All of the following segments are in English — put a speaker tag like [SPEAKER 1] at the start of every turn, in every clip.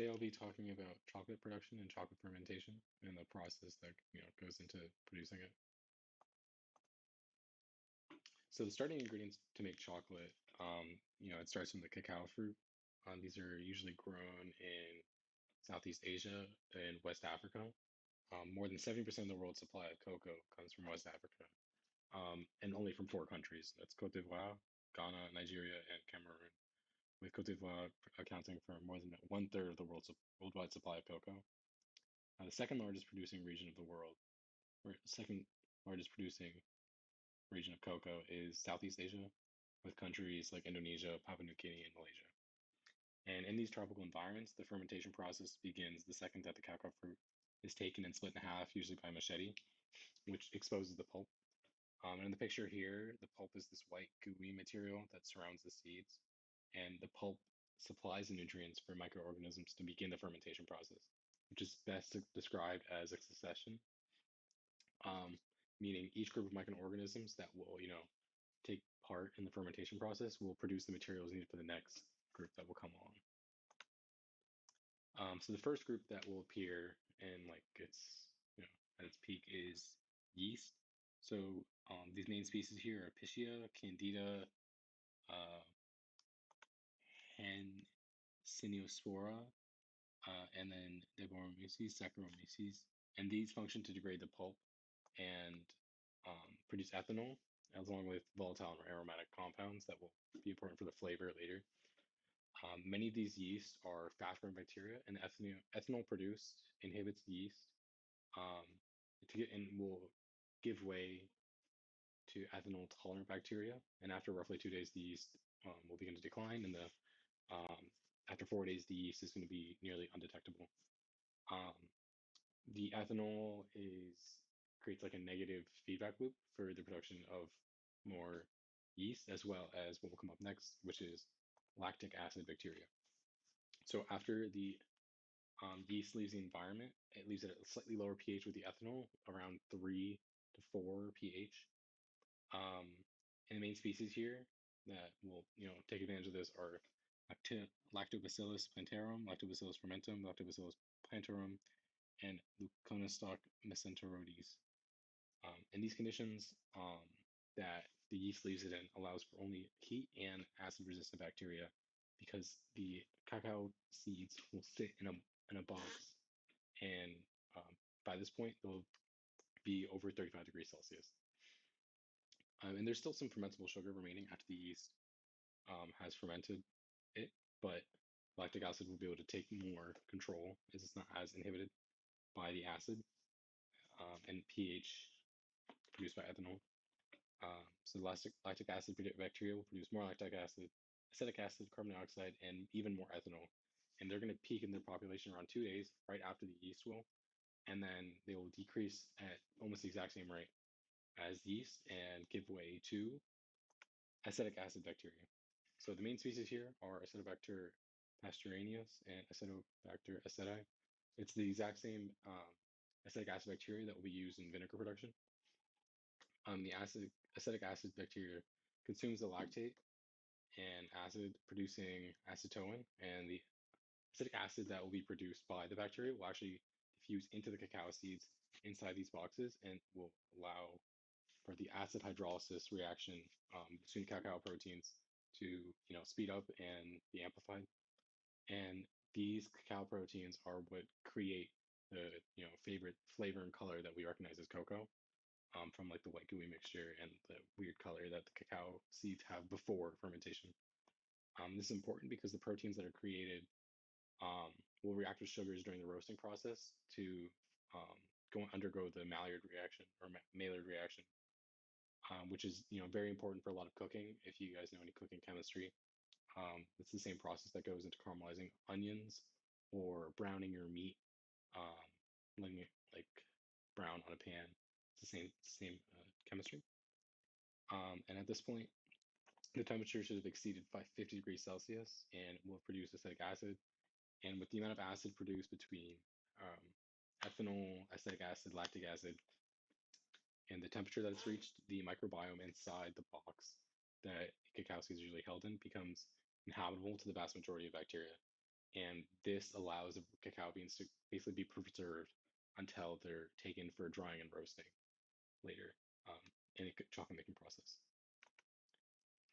[SPEAKER 1] Today I'll be talking about chocolate production and chocolate fermentation and the process that goes into producing it. So the starting ingredients to make chocolate, it starts from the cacao fruit. These are usually grown in Southeast Asia and West Africa. More than 70% of the world's supply of cocoa comes from West Africa, and only from four countries. That's Cote d'Ivoire, Ghana, Nigeria, and Cameroon, with Cote d'Ivoire accounting for more than one-third of the world's worldwide supply of cocoa. The second largest producing region of the world, or second largest producing region of cocoa, is Southeast Asia, with countries like Indonesia, Papua New Guinea, and Malaysia. And in these tropical environments, the fermentation process begins the second that the cacao fruit is taken and split in half, usually by machete, which exposes the pulp. And in the picture here, the pulp is this white gooey material that surrounds the seeds, and the pulp supplies the nutrients for microorganisms to begin the fermentation process, which is best described as a succession, um, meaning each group of microorganisms that will, take part in the fermentation process will produce the materials needed for the next group that will come along. So the first group that will appear in like its, at its peak is yeast. So these main species here are Pichia, Candida, uh, Hanseníospora, and then Deborahomyces, Saccharomyces. And these function to degrade the pulp and produce ethanol, along with volatile and aromatic compounds that will be important for the flavor later. Many of these yeasts are fast-growing bacteria, and ethanol produced inhibits yeast and will give way to ethanol-tolerant bacteria. And after roughly 2 days, the yeast will begin to decline, and after 4 days, the yeast is going to be nearly undetectable. Um, the ethanol creates like a negative feedback loop for the production of more yeast, as well as what will come up next, which is lactic acid bacteria. So after the yeast leaves the environment, it leaves it at a slightly lower pH with the ethanol, around 3 to 4 pH. And the main species here that will take advantage of this are Lactobacillus plantarum, Lactobacillus fermentum, Lactobacillus plantarum, and Leuconostoc mesenteroides. In these conditions, that the yeast leaves it in allows for only heat and acid-resistant bacteria, because the cacao seeds will sit in a box, and by this point they'll be over 35 degrees Celsius. And there's still some fermentable sugar remaining after the yeast has fermented it, but lactic acid will be able to take more control as it's not as inhibited by the acid and pH produced by ethanol. So lactic acid bacteria will produce more lactic acid, acetic acid, carbon dioxide, and even more ethanol. And they're going to peak in their population around 2 days, right after the yeast will. And then they will decrease at almost the exact same rate as yeast and give way to acetic acid bacteria. So the main species here are Acetobacter pasteurianus and Acetobacter aceti. It's the exact same acetic acid bacteria that will be used in vinegar production. The acetic acid bacteria consumes the lactate and acid, producing acetoin, and the acetic acid that will be produced by the bacteria will actually diffuse into the cacao seeds inside these boxes and will allow for the acid hydrolysis reaction between cacao proteins to speed up and be amplified. And these cacao proteins are what create the favorite flavor and color that we recognize as cocoa, from like the white gooey mixture and the weird color that the cacao seeds have before fermentation. This is important because the proteins that are created will react with sugars during the roasting process to undergo the Maillard reaction or Maillard reaction, which is very important for a lot of cooking. If you guys know any cooking chemistry, it's the same process that goes into caramelizing onions or browning your meat, letting it like brown on a pan. It's the same chemistry. And at this point, the temperature should have exceeded 50 degrees Celsius and will produce acetic acid. And with the amount of acid produced between ethanol, acetic acid, lactic acid, and the temperature that it's reached, the microbiome inside the box that cacao seeds are usually held in becomes inhabitable to the vast majority of bacteria. and this allows the cacao beans to basically be preserved until they're taken for drying and roasting later in a chocolate making process.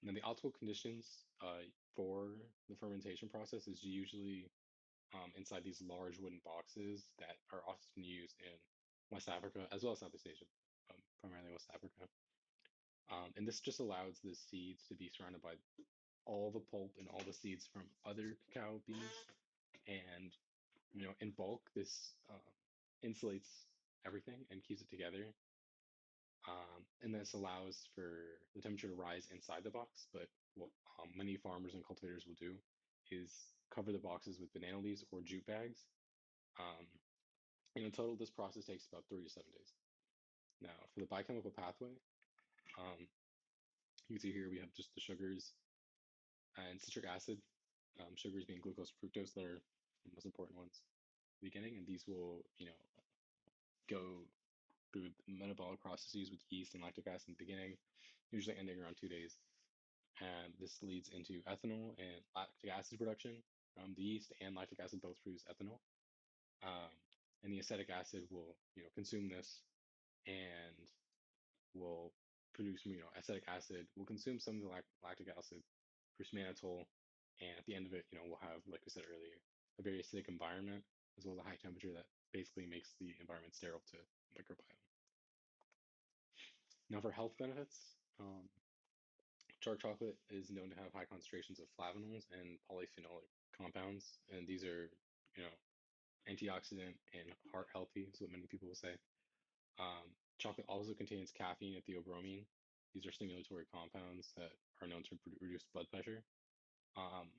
[SPEAKER 1] And then the optimal conditions for the fermentation process is usually inside these large wooden boxes that are often used in West Africa as well as Southeast Asia, primarily West Africa. And this just allows the seeds to be surrounded by all the pulp and all the seeds from other cacao beans. And in bulk, this insulates everything and keeps it together. And this allows for the temperature to rise inside the box. But what many farmers and cultivators will do is cover the boxes with banana leaves or jute bags. Um, and in total, this process takes about 3 to 7 days. Now, for the biochemical pathway, um, you can see here we have just the sugars and citric acid. Sugars being glucose, fructose, that are the most important ones at the beginning, and these will, go through metabolic processes with yeast and lactic acid in the beginning, usually ending around 2 days. And this leads into ethanol and lactic acid production. The yeast and lactic acid both produce ethanol. Um, and the acetic acid will, consume this and will produce, acetic acid. Will consume some of the lactic acid, produce mannitol, and at the end of it, we'll have, like we said earlier, a very acidic environment as well as a high temperature that basically makes the environment sterile to microbiome. Now, for health benefits, dark chocolate is known to have high concentrations of flavonols and polyphenolic compounds, and these are, you know, antioxidant and heart healthy, is what many people will say. Chocolate also contains caffeine and theobromine. These are stimulatory compounds that are known to reduce blood pressure. Um,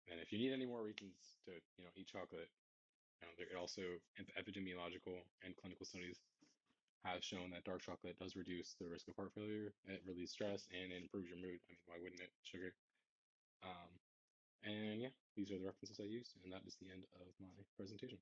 [SPEAKER 1] and if you need any more reasons to, eat chocolate, there also epidemiological and clinical studies have shown that dark chocolate does reduce the risk of heart failure, it relieves stress, and it improves your mood. I mean, why wouldn't it? Sugar. Um, and yeah, these are the references I used, and that is the end of my presentation.